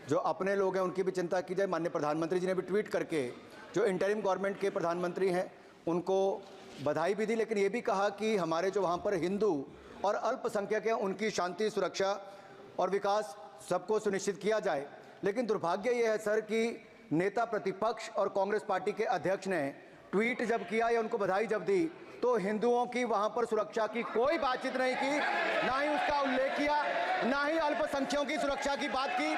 जो अपने लोग हैं उनकी भी चिंता की जाए। माननीय प्रधानमंत्री जी ने भी ट्वीट करके जो इंटरिम गवर्नमेंट के प्रधानमंत्री हैं उनको बधाई भी दी, लेकिन ये भी कहा कि हमारे जो वहाँ पर हिंदू और अल्पसंख्यक हैं उनकी शांति, सुरक्षा और विकास सबको सुनिश्चित किया जाए। लेकिन दुर्भाग्य ये है सर कि नेता प्रतिपक्ष और कांग्रेस पार्टी के अध्यक्ष ने ट्वीट जब किया या उनको बधाई जब दी तो हिंदुओं की वहां पर सुरक्षा की कोई बातचीत नहीं की, ना ही उसका उल्लेख किया, ना ही अल्पसंख्यकों की सुरक्षा की बात की।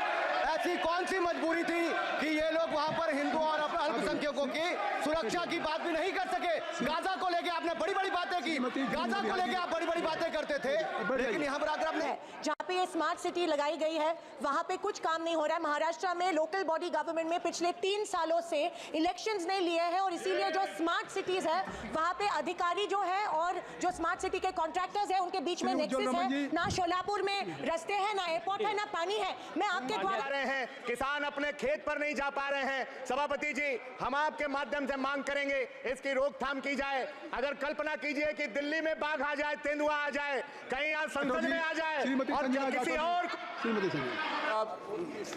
ऐसी कौन सी मजबूरी थी कि ये लोग वहां पर हिंदुओं और अल्पसंख्यकों की सुरक्षा की बात भी नहीं कर सके? गाजा को लेके आपने बड़ी बड़ी बातें की, गाजा को लेके आप बड़ी बड़ी बातें करते थे, लेकिन यहाँ पर आकर आपने जहाँ पे ये स्मार्ट सिटी लगाई गई है वहाँ पे कुछ काम नहीं हो रहा है। महाराष्ट्र में लोकल बॉडी गवर्नमेंट में पिछले 3 सालों से इलेक्शंस नहीं लिए हैं और इसीलिए जो स्मार्ट सिटीज है वहाँ पे अधिकारी जो है और जो स्मार्ट सिटी के कॉन्ट्रैक्टर्स है उनके बीच में नेक्सस है। ना शोलापुर में रास्ते हैं, ना एयरपोर्ट है, ना पानी है। मैं आपके द्वारा हैं किसान अपने खेत पर नहीं जा पा रहे हैं। सभापति जी, हम आपके माध्यम से मांग करेंगे इसकी रोकथाम की जाए। अगर कल्पना कीजिए कि दिल्ली में बाघ आ जाए, तेंदुआ आ जाए, कहीं आज संसद में आ जाए और किसी और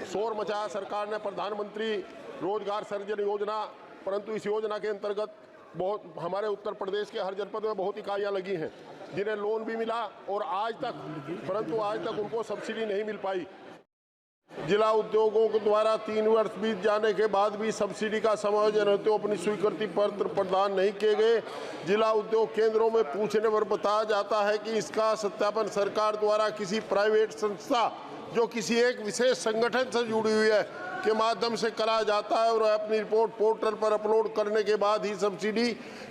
शोर मचाया सरकार ने प्रधानमंत्री रोजगार सृजन योजना, परंतु इस योजना के अंतर्गत बहुत हमारे उत्तर प्रदेश के हर जनपद में बहुत इकाइयां लगी हैं जिन्हें लोन भी मिला और आज तक उनको सब्सिडी नहीं मिल पाई। जिला उद्योगों के द्वारा 3 वर्ष बीत जाने के बाद भी सब्सिडी का समायोजन होते हुए अपनी स्वीकृति पत्र प्रदान नहीं किए गए। जिला उद्योग केंद्रों में पूछने पर बताया जाता है कि इसका सत्यापन सरकार द्वारा किसी प्राइवेट संस्था जो किसी एक विशेष संगठन से जुड़ी हुई है के माध्यम से कराया जाता है और अपनी रिपोर्ट पोर्टल पर अपलोड करने के बाद ही सब्सिडी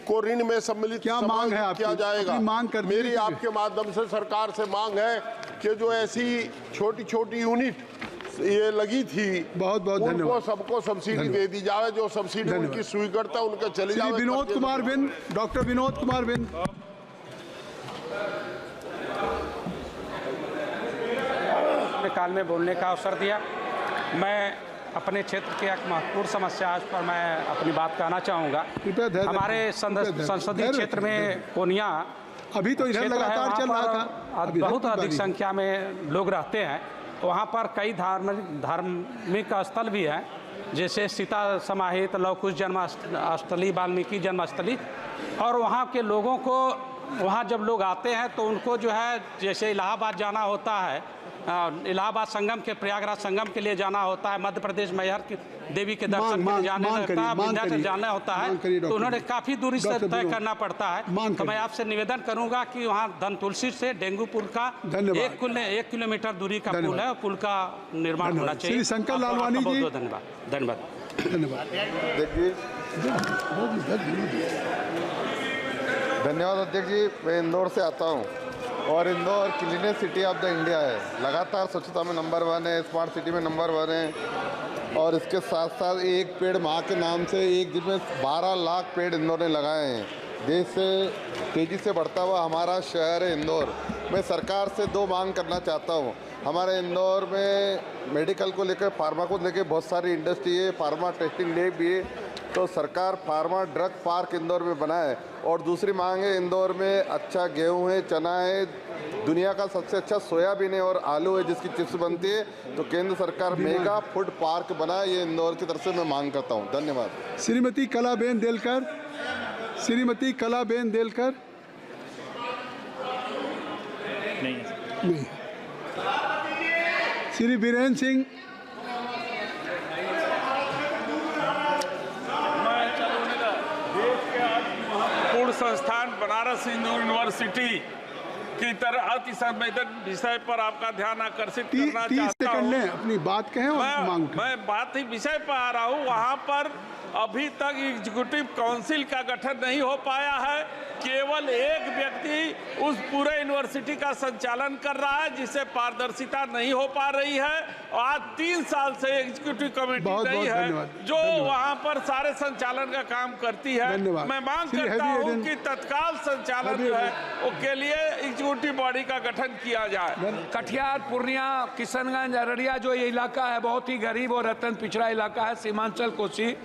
को ऋण में सम्मिलित किया जाएगा। मेरी आपके माध्यम से सरकार से मांग है कि जो ऐसी छोटी छोटी यूनिट ये लगी थी, बहुत धन्यवाद, सबको सब्सिडी दे दी जाए। जो सब्सिडी उनकी स्वीकृति उनके चले जाए। विनोद कुमार बिंद, डॉक्टर विनोद कुमार बिंद। काल में बोलने का अवसर दिया। मैं अपने क्षेत्र की एक महत्वपूर्ण समस्या पर मैं अपनी बात कहना चाहूँगा। हमारे संसदीय क्षेत्र में पूर्णिया अभी तो इधर लगातार चल रहा था, बहुत अधिक संख्या में लोग रहते हैं। वहाँ पर कई धार्मिक स्थल भी हैं, जैसे सीता समाहित, लव कुश जन्मस्थली, वाल्मीकि जन्मस्थली। और वहाँ के लोगों को वहाँ जब लोग आते हैं तो उनको जो है जैसे इलाहाबाद जाना होता है, इलाहाबाद संगम के प्रयागराज संगम के लिए जाना होता है, मध्य प्रदेश मैहर की देवी के दर्शन के लिए जाने होता है, विंध्याचल जाना होता है, तो उन्होंने काफ़ी दूरी से तय करना पड़ता है। तो मैं आपसे निवेदन करूंगा कि वहाँ धनतुलसी से डेंगूपुर का 1 किलोमीटर दूरी का पुल है, पुल का निर्माण होना चाहिए। शंकर लालवानी जी, धन्यवाद। धन्यवाद अध्यक्ष जी। मैं इंदौर से आता हूँ और Indore cleanest city of the India है। लगातार स्वच्छता में नंबर 1 है, स्मार्ट सिटी में नंबर 1 है और इसके साथ साथ एक पेड़ माँ के नाम से एक दिन में 12 लाख पेड़ इंदौर ने लगाए हैं। देश से तेज़ी से बढ़ता हुआ हमारा शहर है इंदौर। मैं सरकार से 2 मांग करना चाहता हूँ। हमारे इंदौर में मेडिकल को लेकर, फार्मा को लेकर बहुत सारी इंडस्ट्री है, फार्मा टेस्टिंग लैब भी है, तो सरकार फार्मा ड्रग पार्क इंदौर में बनाए। और दूसरी मांग है, इंदौर में अच्छा गेहूं है, चना है, दुनिया का सबसे अच्छा सोयाबीन है और आलू है जिसकी चिप्स बनती है, तो केंद्र सरकार मेगा फूड पार्क बनाए। ये इंदौर की तरफ से मैं मांग करता हूँ। धन्यवाद। श्रीमती कलाबेन देलकर, श्रीमती कलाबेन देलकर नहीं। श्री बीरेन सिंह, संस्थान बनारस हिंदू यूनिवर्सिटी की तरह अति संवेदनशील विषय पर आपका ध्यान आकर्षित करना चाहता हूँ। अपनी बात कहें और मांग करें। मैं बात ही विषय पर आ रहा हूँ। वहाँ पर अभी तक एग्जीक्यूटिव काउंसिल का गठन नहीं हो पाया है। केवल एक व्यक्ति उस पूरे यूनिवर्सिटी का संचालन कर रहा है, जिससे पारदर्शिता नहीं हो पा रही है। आज 3 साल से एग्जीक्यूटिव कमेटी नहीं है जो वहां पर सारे संचालन का काम करती है। मैं मांग करता हूं कि तत्काल संचालन जो है उसके लिए एग्जीक्यूटिव बॉडी का गठन किया जाए। कटिहार, पूर्णिया, किशनगंज, अररिया जो ये इलाका है बहुत ही गरीब और अत्यंत पिछड़ा इलाका है, सीमांचल कोसी।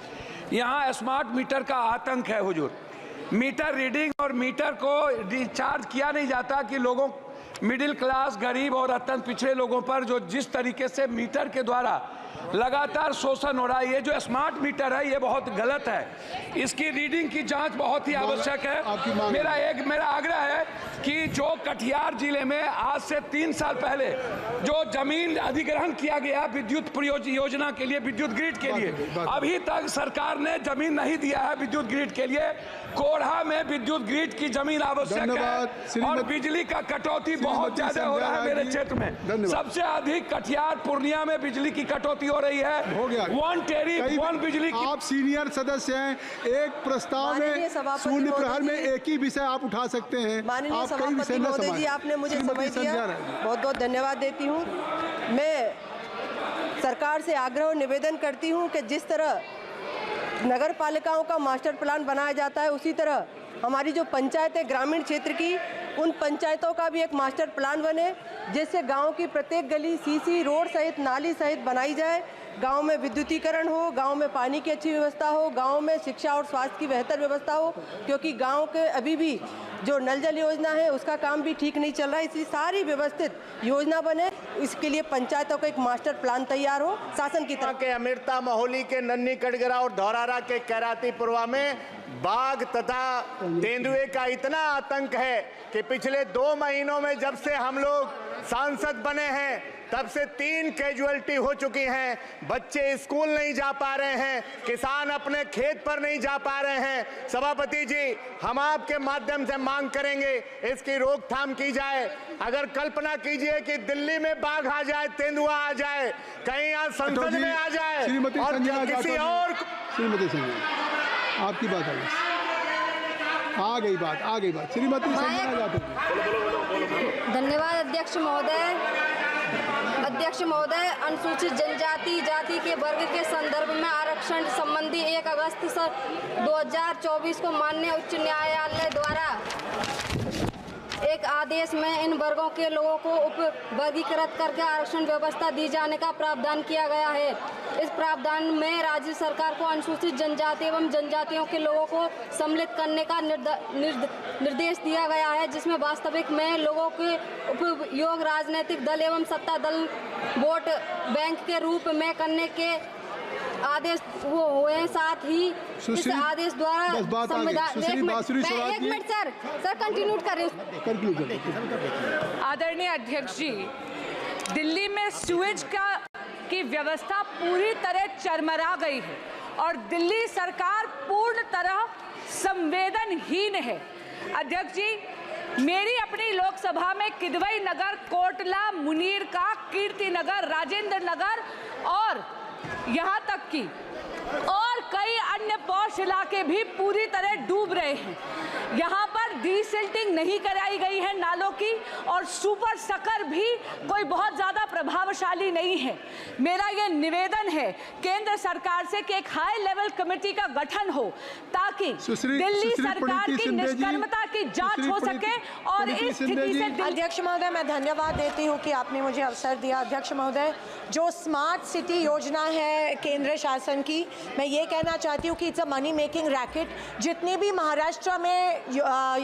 यहाँ स्मार्ट मीटर का आतंक है हुजूर। मीटर रीडिंग और मीटर को रिचार्ज किया नहीं जाता कि लोगों, मिडिल क्लास, गरीब और अत्यंत पिछड़े लोगों पर जो जिस तरीके से मीटर के द्वारा लगातार शोषण हो रहा है। ये जो स्मार्ट मीटर है ये बहुत गलत है, इसकी रीडिंग की जांच बहुत ही आवश्यक है। मेरा आग्रह है कि जो कटिहार जिले में आज से 3 साल पहले जो जमीन अधिग्रहण किया गया विद्युत योजना के लिए, विद्युत ग्रिड के लिए, अभी तक सरकार ने जमीन नहीं दिया है विद्युत ग्रिड के लिए। कोढ़ा में विद्युत ग्रिड की जमीन आवश्यक है और बिजली का कटौती बहुत ज्यादा हो रहा है मेरे क्षेत्र में। सबसे अधिक कटिहार पूर्णिया में बिजली की कटौती हो रही है। हो गया 1 टेरिफ 1 बिजली की। आप सीनियर सदस्य हैं, एक प्रस्ताव में शून्य प्रहर में एक ही विषय आप उठा सकते हैं। माननीय आप कई विषय न सभापति जी, समाएं। आपने मुझे समय दिया, बहुत बहुत धन्यवाद देती हूँ। मैं सरकार से आग्रह और निवेदन करती हूँ कि जिस तरह नगर पालिकाओं का मास्टर प्लान बनाया जाता है, उसी तरह हमारी जो पंचायतें ग्रामीण क्षेत्र की, उन पंचायतों का भी एक मास्टर प्लान बने, जिससे गांव की प्रत्येक गली सीसी रोड सहित नाली सहित बनाई जाए। गांव में विद्युतीकरण हो, गांव में पानी की अच्छी व्यवस्था हो, गांव में शिक्षा और स्वास्थ्य की बेहतर व्यवस्था हो, क्योंकि गांव के अभी भी जो नल जल योजना है उसका काम भी ठीक नहीं चल रहा है। इसलिए सारी व्यवस्थित योजना बने, इसके लिए पंचायतों का एक मास्टर प्लान तैयार हो शासन की तरफ। के अमृता महोली के नन्ही कटगरा और धौरारा के कैरातीपुरवा में बाघ तथा तेंदुए का इतना आतंक है कि पिछले 2 महीनों में जब से हम लोग सांसद बने हैं तब से 3 कैजुअलिटी हो चुकी हैं। बच्चे स्कूल नहीं जा पा रहे हैं, किसान अपने खेत पर नहीं जा पा रहे हैं। सभापति जी, हम आपके माध्यम से मांग करेंगे इसकी रोकथाम की जाए। अगर कल्पना कीजिए कि दिल्ली में बाघ आ जाए, तेंदुआ आ जाए, कहीं यहाँ संसद में आ जाए और किसी और। श्रीमती संजय, आपकी बात आ गई बात श्रीमती संजय जाटव। धन्यवाद अध्यक्ष महोदय। अनुसूचित जनजाति जाति के वर्ग के संदर्भ में आरक्षण संबंधी 1 अगस्त 2024 को माननीय उच्च न्यायालय द्वारा एक आदेश में इन वर्गों के लोगों को उप वर्गीकृत करके आरक्षण व्यवस्था दी जाने का प्रावधान किया गया है। इस प्रावधान में राज्य सरकार को अनुसूचित जनजाति एवं जनजातियों के लोगों को सम्मिलित करने का निर्देश दिया गया है, जिसमें वास्तविक में लोगों के उपयोग राजनीतिक दल एवं सत्ता दल वोट बैंक के रूप में करने के आदेश वो हुए। साथ ही इस आदेश द्वारा संविधान। एक मिनट सर कंटिन्यू करें। आदरणीय अध्यक्ष जी, दिल्ली में सीवेज की व्यवस्था पूरी तरह चरमरा गई है और दिल्ली सरकार पूर्ण तरह संवेदनहीन है। अध्यक्ष जी, मेरी अपनी लोकसभा में किदवई नगर, कोटला, मुनीरका, कीर्ति नगर, राजेंद्र नगर और यहाँ तक कि और कई अन्य पॉश इलाके भी पूरी तरह डूब रहे हैं। यहाँ पर डीसिल्टिंग नहीं कराई गई है नालों की और सुपर सकर भी कोई बहुत ज़्यादा प्रभावशाली नहीं है। मेरा ये निवेदन है केंद्र सरकार से कि एक हाई लेवल कमेटी का गठन हो ताकि दिल्ली सरकार की निष्कर्मता की जांच हो सके और इस स्थिति से। अध्यक्ष महोदय, मैं धन्यवाद देती हूँ कि आपने मुझे अवसर दिया। अध्यक्ष महोदय, जो स्मार्ट सिटी योजना है केंद्र शासन की, मैं ये कहना चाहती हूँ कि it's a money making racket. जितनी भी महाराष्ट्र में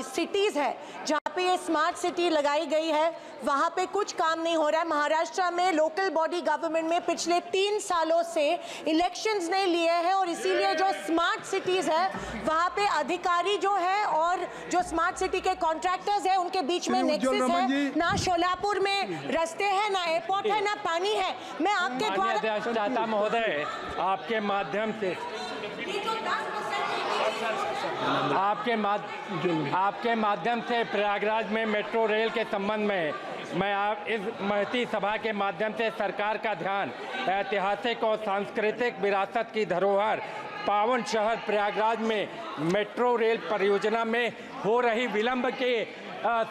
सिटीज़ है जहाँ पे ये स्मार्ट सिटी लगाई गई है, वहाँ पे कुछ काम नहीं हो रहा है। महाराष्ट्र में लोकल बॉडी गवर्नमेंट में पिछले 3 सालों से इलेक्शंस नहीं लिए हैं और इसीलिए जो स्मार्ट सिटीज़ है वहाँ पे अधिकारी जो है और जो स्मार्ट सिटी के कॉन्ट्रैक्टर्स हैं उनके बीच में नेक्सस है। ना शोलापुर में रास्ते हैं, ना एयरपोर्ट है, ना पानी है। मैं आपके द्वारा चाहता महोदय आपके माध्यम से आपके माध्यम से प्रयागराज में मेट्रो रेल के संबंध में मैं आप इस महती सभा के माध्यम से सरकार का ध्यान ऐतिहासिक और सांस्कृतिक विरासत की धरोहर पावन शहर प्रयागराज में मेट्रो रेल परियोजना में हो रही विलंब के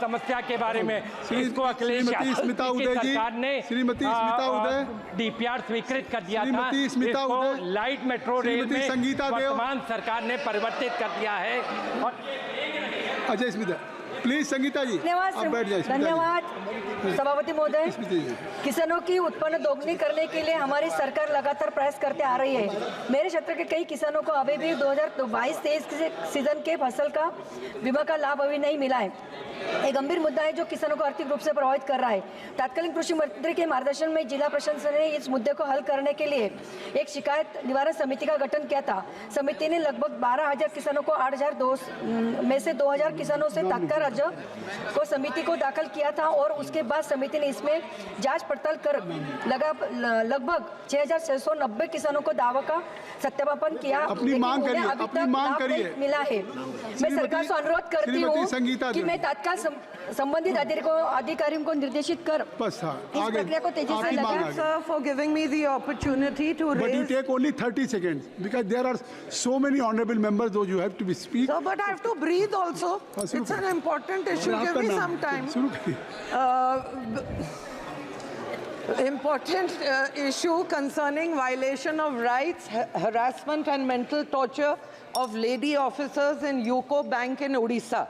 समस्या के बारे में इसको अखिलेश सरकार ने डीपीआर स्वीकृत कर दिया था। इसको लाइट मेट्रो रेल में वर्तमान सरकार ने परिवर्तित कर दिया है। और अजय स्मिता, प्लीज संगीता जी धन्यवाद आप बैठ जाइए। धन्यवाद सभापति महोदय। किसानों की उत्पन्न दोगुनी करने के लिए हमारी सरकार लगातार प्रयास करते आ रही है। मेरे क्षेत्र के कई किसानों को अभी भी 2022-23 सीजन के फसल का बीमा का लाभ अभी नहीं मिला है। एक गंभीर मुद्दा है जो किसानों को आर्थिक रूप से प्रभावित कर रहा है। तत्कालीन कृषि मंत्री के मार्गदर्शन में जिला प्रशासन ने इस मुद्दे को हल करने के लिए एक शिकायत निवारण समिति का गठन किया था। समिति ने लगभग 12,000 किसानों को 8,000 में से 2,000 किसानों से तत्काल राज्य को समिति को दाखिल किया था और उसके बाद समिति ने इसमें जांच पड़ताल कर लगभग 6,690 किसानों को दावा का सत्यापन किया। अपनी मांग करिए, अपनी मांग करिए। मिला है। मैं सरकार से अनुरोध करती हूँ कि मैं तत्काल संबंधित अधिकारियों को निर्देशित कर बस इस प्रक्रिया को तेजी से लगाएं। Sir, for giving me the opportunity to But you raise. take only 30 seconds because there are so many honorable members those you have to be speak. Sir, but I have to breathe also. It's an important issue. Give me some time. Important issue concerning violation of rights, harassment and mental torture of lady officers in UCO Bank in Odisha.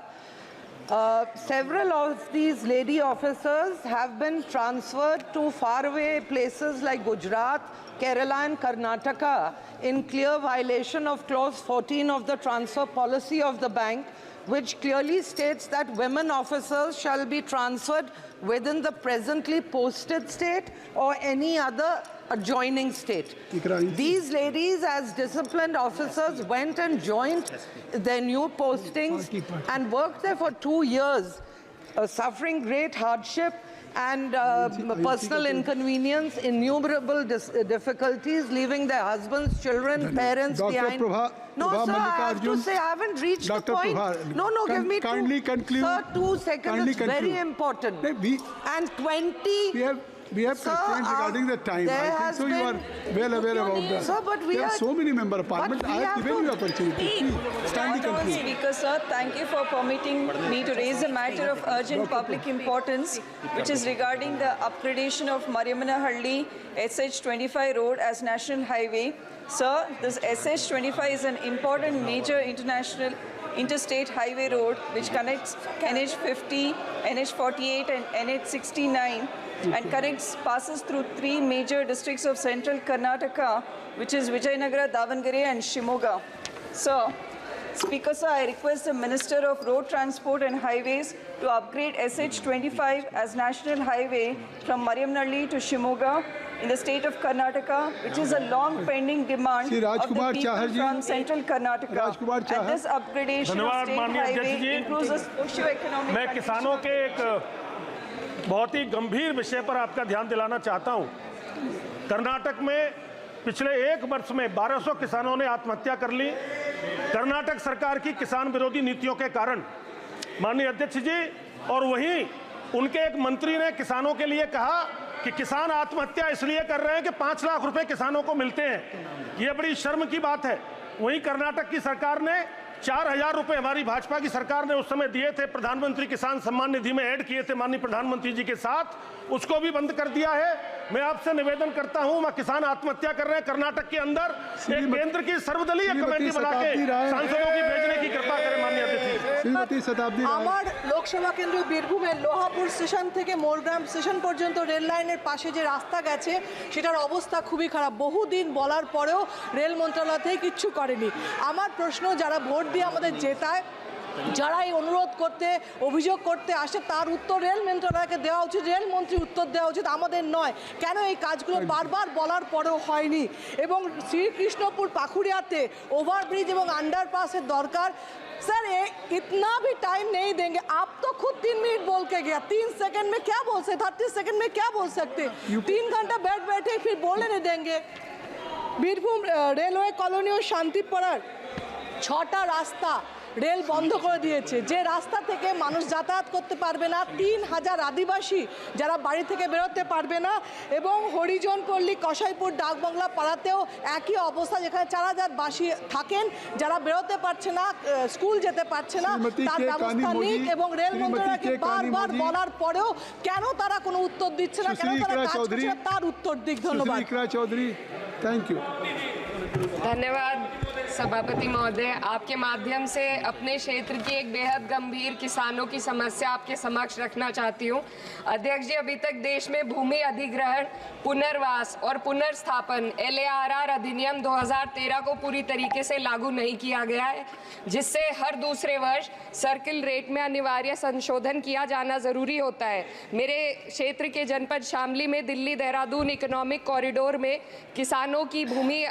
Several of these lady officers have been transferred to faraway places like Gujarat, Kerala and Karnataka in clear violation of clause 14 of the transfer policy of the bank, which clearly states that women officers shall be transferred within the presently posted state or any other adjoining state. These ladies as disciplined officers went and joined their new postings and worked there for 2 years, suffering great hardship and personal inconvenience, innumerable difficulties, leaving their husbands, children, parents behind. No, sir, I have to say, I haven't reached the point. No, give me kindly conclude. Sir, 2 seconds. It's very important. And 20. We have constraints regarding the time. I think so. You are well aware about that. Sir, but we there are so many member of parliament. I have given you opportunity. Please, kindly conclude. Speaker, sir, thank you for permitting me to raise a matter of urgent public importance, which is regarding the upgradation of Mariamanahalli SH25 road as national highway. Sir, this SH25 is an important major international interstate highway road which connects NH50, NH48 and NH69 and passes through 3 major districts of central Karnataka, which is Vijayanagara, Davangere and Shimoga. So, Speaker, sir, I request the Minister of Road Transport and Highways to upgrade SH25 as national highway from Mariamnahalli to Shimoga in the state of Karnataka, which is a long pending demand of the people from central Karnataka. And this upgradation of state highway improves the socio-economic मैं किसानों के एक बहुत ही गंभीर विषय पर आपका ध्यान दिलाना चाहता हूं। कर्नाटक में पिछले 1 वर्ष में 1200 किसानों ने आत्महत्या कर ली। कर्नाटक सरकार की किसान विरोधी नीतियों के कारण माननीय अध्यक्ष जी, और वहीं उनके एक मंत्री ने किसानों के लिए कहा कि किसान आत्महत्या इसलिए कर रहे हैं कि 5 लाख रुपए किसानों को मिलते हैं। ये बड़ी शर्म की बात है। वहीं कर्नाटक की सरकार ने 4,000 रुपए हमारी भाजपा की सरकार ने उस समय दिए थे, प्रधानमंत्री किसान सम्मान निधि में ऐड किए थे माननीय प्रधानमंत्री जी के साथ, उसको भी बंद कर दिया है। मैं आपसे निवेदन करता हूं, वहां किसान आत्महत्या कर रहे हैं कर्नाटक के अंदर, एक केंद्र की सर्वदलीय कमेटी बना के सांसदों की भेजने की कृपा करें माननीय अध्यक्ष। আমার লোকসভা কেন্দ্র বীরভূমের লোহাপুর স্টেশন থেকে মোরগ্রাম স্টেশন পর্যন্ত রেল লাইনের পাশে যে রাস্তা গেছে সেটার অবস্থা খুবই খারাপ। বহুদিন বলার পরেও রেল মন্ত্রণালয় থেকে কিচ্ছু করেনি। আমার প্রশ্ন, যারা ভোট দিয়ে আমাদের জেতায়, যারা এই অনুরোধ করতে অভিযোগ করতে আসে, তার উত্তর রেল মন্ত্রণালয়কে দেওয়া উচিত, রেলমন্ত্রী উত্তর দেওয়া উচিত, আমাদের নয়। কেন এই কাজগুলো বারবার বলার পরেও হয়নি? এবং শ্রীকৃষ্ণপুর পাখুড়িয়াতে ওভারব্রিজ এবং আন্ডারপাসের দরকার। सर इतना भी टाइम नहीं देंगे? आप तो खुद 3 मिनट बोल के गया, 3 सेकंड में क्या बोल सकते, 30 सेकंड में क्या बोल सकते? 3 घंटा बैठे फिर बोलने नहीं देंगे। বীরভূম রেলওয়ে কলোনি ও শান্তিপাড়ার 6টা রাস্তা রেল বন্ধ করে দিয়েছে, যে রাস্তা থেকে মানুষ যাতায়াত করতে পারবে না। 3000 আদিবাসী যারা বাড়ি থেকে বেরোতে পারবে না। এবং হরিজন পল্লী, কসাইপুর, ডাকবাংলা পাড়াতেও একই অবস্থা, যেখানে 4000 বাসী থাকেন, যারা বেরোতে পারছে না, স্কুল যেতে পারছে না, তার ব্যবস্থা নিক। এবং রেল মন্ত্রণালয়কে বারবার বলার পরেও কেন তারা কোনো উত্তর দিচ্ছে না, কেন তারা কাজ করছে না, তার উত্তর দিক। ধন্যবাদ। Chowdhury, thank you. धन्यवाद सभापति महोदय। आपके माध्यम से अपने क्षेत्र की एक बेहद गंभीर किसानों की समस्या आपके समक्ष रखना चाहती हूँ। अध्यक्ष जी, अभी तक देश में भूमि अधिग्रहण, पुनर्वास और पुनर्स्थापन LARR अधिनियम 2013 को पूरी तरीके से लागू नहीं किया गया है, जिससे हर दूसरे वर्ष सर्किल रेट में अनिवार्य संशोधन किया जाना जरूरी होता है। मेरे क्षेत्र के जनपद शामली में दिल्ली देहरादून इकोनॉमिक कॉरिडोर में किसानों की भूमि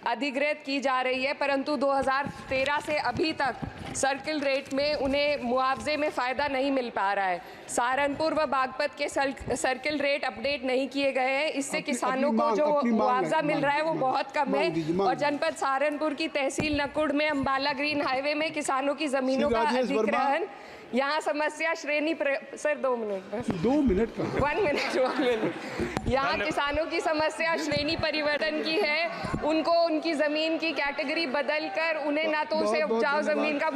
अधिग्रहित की जा रही है, परंतु 2013 से अभी तक सर्किल रेट में उन्हें मुआवजे में फ़ायदा नहीं मिल पा रहा है। सहारनपुर व बागपत के सर्किल रेट अपडेट नहीं किए गए हैं, इससे किसानों को जो मुआवजा मिल रहा है वो बहुत कम है। और जनपद सहारनपुर की तहसील नकुड़ में अम्बाला ग्रीन हाईवे में किसानों की ज़मीनों का अधिग्रहण, यहाँ समस्या श्रेणी सर 2 मिनट का 1 मिनट यहाँ किसानों की समस्या श्रेणी परिवर्तन की है। उनको उनकी जमीन की कैटेगरी बदलकर उन्हें ना तो उसे उपजाऊ जमीन का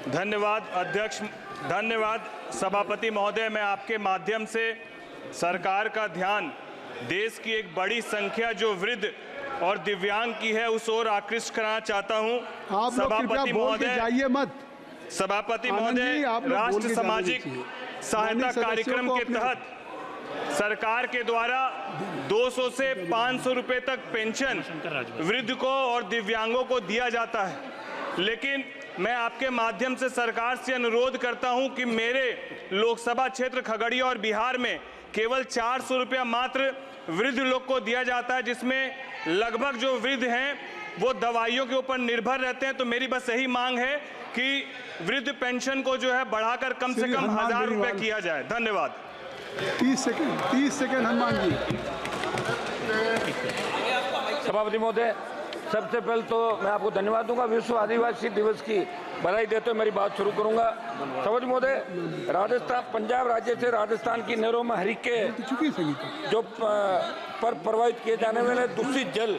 धन्यवाद अध्यक्ष, धन्यवाद सभापति महोदय। मैं आपके माध्यम से सरकार का ध्यान देश की एक बड़ी संख्या जो वृद्ध और दिव्यांग की है उस ओर आकृष्ट कराना चाहता हूँ। सभापति महोदय, सभापति महोदय, राष्ट्र सामाजिक सहायता कार्यक्रम के तहत सरकार के द्वारा 200 से 500 रुपए तक पेंशन वृद्ध को और दिव्यांगों को दिया जाता है, लेकिन मैं आपके माध्यम से सरकार से अनुरोध करता हूं कि मेरे लोकसभा क्षेत्र खगड़िया और बिहार में केवल 400 रुपया मात्र वृद्ध लोग को दिया जाता है, जिसमें लगभग जो वृद्ध हैं वो दवाइयों के ऊपर निर्भर रहते हैं। तो मेरी बस यही मांग है कि वृद्ध पेंशन को जो है बढ़ाकर कम से कम 1000 रुपये किया जाए। धन्यवाद। 30 सेकंड हनुमान जी। सभापति महोदय, सबसे पहले तो मैं आपको धन्यवाद दूंगा। विश्व आदिवासी दिवस की बधाई देते हुए मेरी बात शुरू करूंगा। सभापति महोदय, राजस्थान, पंजाब राज्य से राजस्थान की नहरों में हरिके जो पर प्रवाहित किए जाने वाले दूषित जल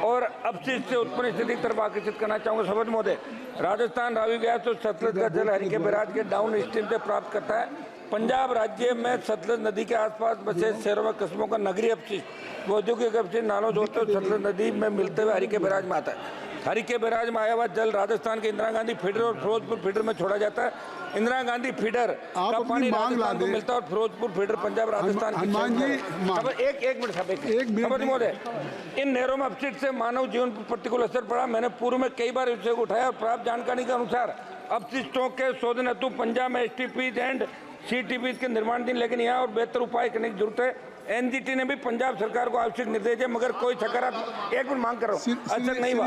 और अपशिष्ट से उत्पन्न स्थिति की तरफ आकर्षित करना चाहूँगा। सभापति महोदय, राजस्थान रावी व्यास और सतलज का जल हरिके बैराज के डाउन स्ट्रीम से प्राप्त करता है। पंजाब राज्य में सतलज नदी के आसपास बसे शहरों व कस्बों का नगरीय अपशिष्ट औद्योगिक अपशिष्ट नालों जोड़ते हुए सतलज नदी में मिलते हुए हरिके बैराज में आता है। हरिके बैराज में आया हुआ जल राजस्थान के इंदिरा गांधी फीडर और फिरोजपुर फीडर में छोड़ा जाता है। इंदिरा गांधी फीडर का पानी राजस्थान को मिलता है और फिरोजपुर फीडर पंजाब राजस्थान की। एक मिनट सभापति महोदय, इन नहरों में अपशिष्ट से मानव जीवन पर प्रतिकूल असर पड़ा। मैंने पूर्व में कई बार इसे उठाया और प्राप्त जानकारी के अनुसार अपशिष्टों के शोधन हेतु पंजाब में STPs एंड CTPs के निर्माण दिन, लेकिन यहाँ और बेहतर उपाय करने की जरूरत है। NGT ने भी पंजाब सरकार को आवश्यक निर्देश है, मगर कोई सकारात्मक, एक मिनट मांग कर रहा हूँ, अच्छा नहीं हुआ।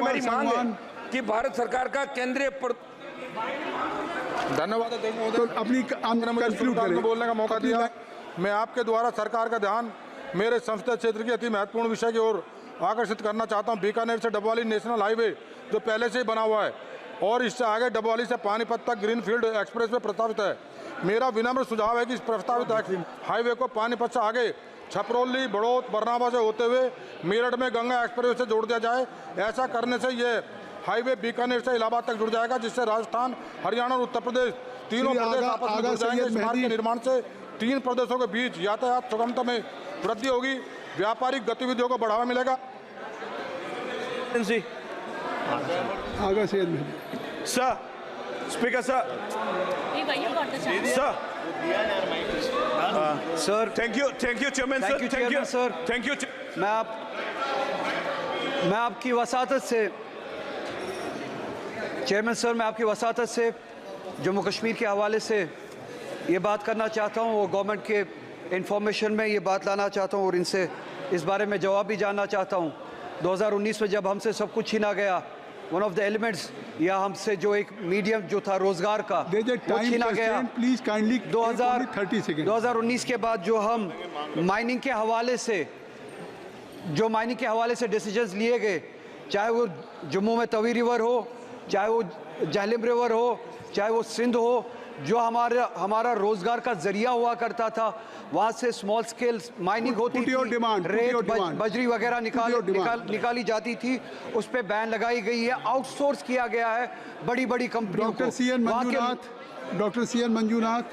मेरी मांग है कि भारत सरकार का केंद्रीय धन्यवाद तो अपनी बोलने का मौका दिया। मैं आपके द्वारा सरकार का ध्यान मेरे संसदीय क्षेत्र के अति महत्वपूर्ण विषय की ओर आकर्षित करना चाहता हूं। बीकानेर से डबवाली नेशनल हाईवे जो पहले से ही बना हुआ है और इससे आगे डबवाली से पानीपत तक ग्रीनफील्ड एक्सप्रेस वे प्रस्तावित है। मेरा विनम्र सुझाव है कि इस प्रस्तावित हाईवे को पानीपत से आगे छपरौली, बड़ौद, बरनावा से होते हुए मेरठ में गंगा एक्सप्रेस से जोड़ दिया जाए। ऐसा करने से ये हाईवे बीकानेर से इलाहाबाद तक जुड़ जाएगा, जिससे राजस्थान, हरियाणा और उत्तर प्रदेश तीनों प्रदेश आपस में जुड़ जाएंगे। इस मार्ग के निर्माण से 3 प्रदेशों के बीच यातायात सुगमता में वृद्धि होगी, व्यापारिक गतिविधियों को बढ़ावा मिलेगा। Sir, speaker sir, sir, thank you chairman sir, thank you. मैं आपकी वसातत से चेयरमैन सर, मैं आपकी वसातत से जम्मू कश्मीर के हवाले से ये बात करना चाहता हूँ, वो गवर्नमेंट के इंफॉर्मेशन में ये बात लाना चाहता हूँ और इनसे इस बारे में जवाब भी जानना चाहता हूँ। 2019 में जब हमसे सब कुछ छीना गया, वन ऑफ द एलिमेंट्स या हमसे जो एक मीडियम जो था रोजगार का वो छीना गया। प्लीज काइंडली 2019 के बाद जो हम माइनिंग के हवाले से डिसीजंस लिए गए, चाहे वो जम्मू में तवी रिवर हो, चाहे वो जहलम रिवर हो, चाहे वो सिंध हो, जो हमारा रोजगार का जरिया हुआ करता था, वहाँ से स्मॉल स्केल माइनिंग होती थी, रेत, बजरी वगैरह निकाली जाती थी, उस पर बैन लगाई गई है, आउटसोर्स किया गया है बड़ी बड़ी कंपनियों को। डॉक्टर सी एन मंजूनाथ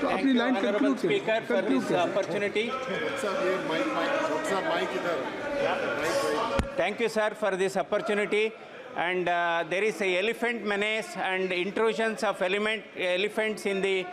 तो अपनी line conclude opportunity. Thank you, sir, for this opportunity. And there is a elephant menace and intrusions of elephants in the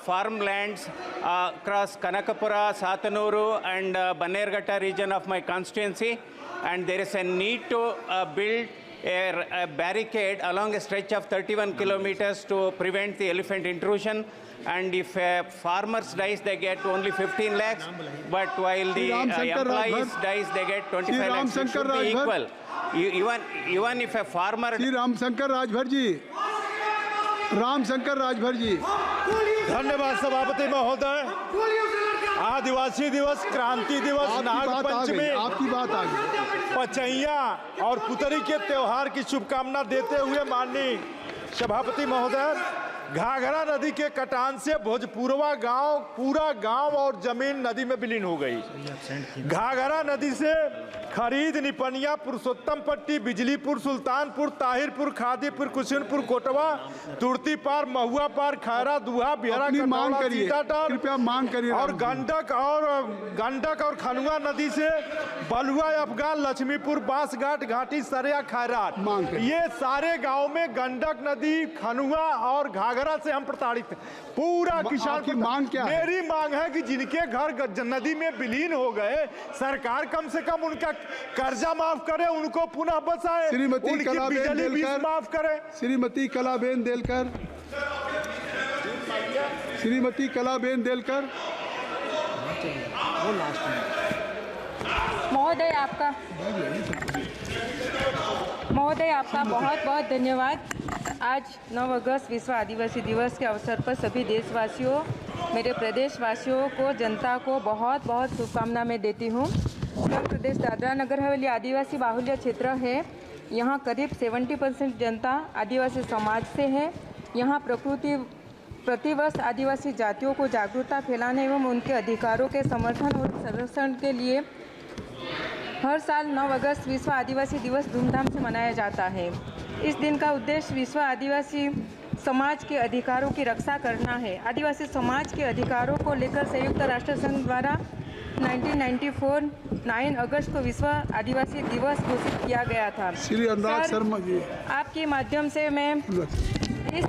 farmlands across Kanakapura, Satanuru, and Bannerghatta region of my constituency. And there is a need to build a barricade along a stretch of 31 kilometers to prevent the elephant intrusion. And if farmers dies, they get only 15 lakhs, but while the employees dies, they get 25 lakhs. It should be equal. Even if a farmer... Shri Ramshankar Rajbhar ji, Ramshankar Rajbhar ji. धन्यवाद सभापति महोदय। आदिवासी दिवस, क्रांति दिवस, नाग पंचमी, आपकी बात आ गई। पचैया और पुतरी के त्योहार की शुभकामना देते हुए माननीय सभापति महोदय, घाघरा नदी के कटान से भोजपुरवा गांव, पूरा गांव और जमीन नदी में विलीन हो गई। घाघरा नदी से खरीद, निपनिया, पुरुषोत्तम पट्टी, बिजलीपुर, सुल्तानपुर, ताहिरपुर, खादीपुर, कुशिनपुर, कोटवा, तुर्ती पार, महुआ पार, खैरा, दुहा, बिहरा, कृपया मांग करिए। और गंडक और खनुआ नदी से बलुआ, अफगान, लक्ष्मीपुर, बांसघाट, घाटी, सरिया, खैराट, ये सारे गांव में गंडक नदी, खनुआ और घाघरा से हम प्रताड़ित हैं। पूरा किसान की मांग क्या है? मेरी मांग है कि जिनके घर नदी में विलीन हो गए, सरकार कम से कम उनका कर्जा माफ करे, उनको पुनः बचाए, उनकी बिजली बिल माफ करे। श्रीमती कलाबेन देलकर, श्रीमती कलाबेन देलकर। महोदय आपका बहुत बहुत धन्यवाद। आज 9 अगस्त विश्व आदिवासी दिवस के अवसर पर सभी देशवासियों, मेरे प्रदेशवासियों को, जनता को बहुत बहुत शुभकामना मैं देती हूँ। उत्तर प्रदेश दादरा नगर हवेली आदिवासी बाहुल्य क्षेत्र है। यहाँ करीब 70% जनता आदिवासी समाज से है। यहाँ प्रतिवर्ष आदिवासी जातियों को जागरूकता फैलाने एवं उनके अधिकारों के समर्थन और संरक्षण के लिए हर साल 9 अगस्त विश्व आदिवासी दिवस धूमधाम से मनाया जाता है। इस दिन का उद्देश्य विश्व आदिवासी समाज के अधिकारों की रक्षा करना है। आदिवासी समाज के अधिकारों को लेकर संयुक्त राष्ट्र संघ द्वारा 1994 9 अगस्त को विश्व आदिवासी दिवस घोषित किया गया था। श्री अनुराग शर्मा जी, आपके माध्यम से मैं इस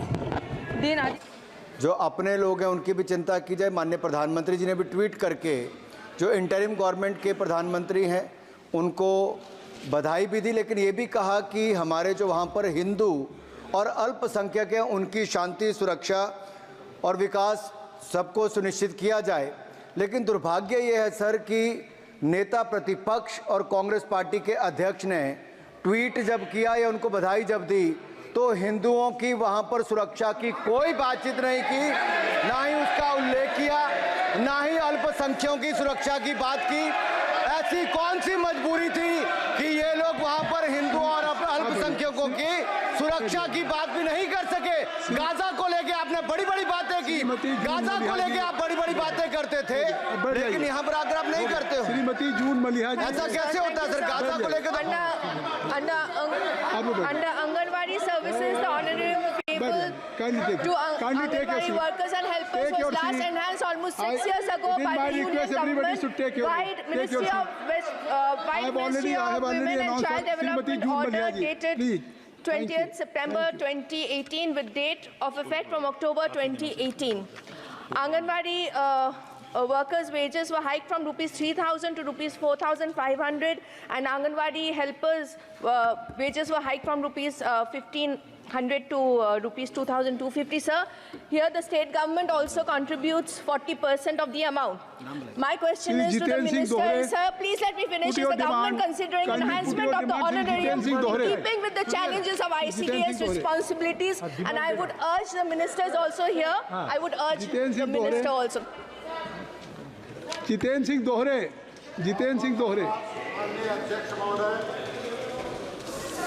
दिन जो अपने लोग हैं उनकी भी चिंता की जाए। माननीय प्रधानमंत्री जी ने भी ट्वीट करके जो इंटरिम गवर्नमेंट के प्रधानमंत्री हैं उनको बधाई भी दी, लेकिन ये भी कहा कि हमारे जो वहाँ पर हिंदू और अल्पसंख्यक हैं उनकी शांति, सुरक्षा और विकास सबको सुनिश्चित किया जाए। लेकिन दुर्भाग्य ये है सर कि नेता प्रतिपक्ष और कांग्रेस पार्टी के अध्यक्ष ने ट्वीट जब किया या उनको बधाई जब दी तो हिंदुओं की वहाँ पर सुरक्षा की कोई बातचीत नहीं की, ना ही उसका उल्लेख किया, ना ही अल्पसंख्यकों की सुरक्षा की बात की। ऐसी कौन सी मजबूरी थी कि ये लोग वहाँ पर हिंदुओं और अल्पसंख्यकों की सुरक्षा की बात भी नहीं कर सके? गाजा को लेके आपने बड़ी बड़ी बातें की, गाजा को लेके आप बड़ी बड़ी बातें करते थे, लेकिन यहाँ पर आकर आप नहीं करते हो। श्रीमती जून मलिहा जी, ऐसा कैसे होता है सर? गाजा को लेकर under Anganwadi services, the honorary people to Anganwadi workers and helpers was last enhanced almost 6 years ago by the Union government by Ministry of Women and Child Development order dated 20th September 2018 with date of effect from October 2018. Anganwadi workers' wages were hiked from rupees 3,000 to rupees 4,500, and Anganwadi helpers' wages were hiked from rupees 1,500 to rupees 2,250. Sir, here the state government also contributes 40% of the amount. My question is to the minister, sir, please let me finish. Is the government considering enhancement of the honorarium in keeping with the challenges of ICDS responsibilities? And I would urge the ministers also here, I would urge the minister also. Jitendra Singh दोहरे।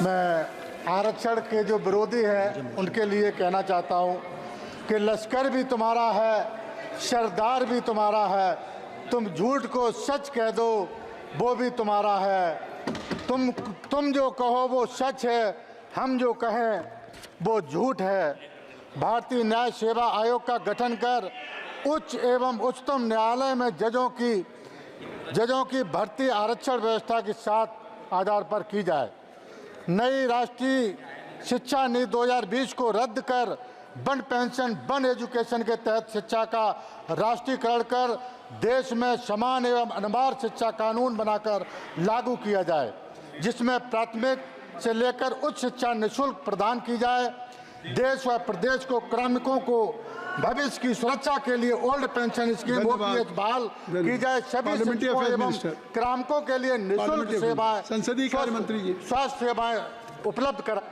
मैं आरक्षण के जो विरोधी हैं उनके लिए कहना चाहता हूं कि लश्कर भी तुम्हारा है, सरदार भी तुम्हारा है, तुम झूठ को सच कह दो वो भी तुम्हारा है। तुम जो कहो वो सच है, हम जो कहें वो झूठ है। भारतीय न्याय सेवा आयोग का गठन कर उच्च एवं उच्चतम न्यायालय में जजों की जजों की भर्ती आरक्षण व्यवस्था के साथ आधार पर की जाए। नई राष्ट्रीय शिक्षा नीति 2020 को रद्द कर वन पेंशन वन एजुकेशन के तहत शिक्षा का राष्ट्रीयकरण कर देश में समान एवं अनिवार्य शिक्षा कानून बनाकर लागू किया जाए, जिसमें प्राथमिक से लेकर उच्च शिक्षा निःशुल्क प्रदान की जाए। देश व प्रदेश को कार्मिकों को भविष्य की सुरक्षा के लिए ओल्ड पेंशन स्कीम ओपीएच बहाल की जाए। सभी शिक्षकों एवं कार्मिकों के लिए निःशुल्क सेवाएं, संसदीय कार्य मंत्री जी, स्वास्थ्य सेवाएं उपलब्ध करा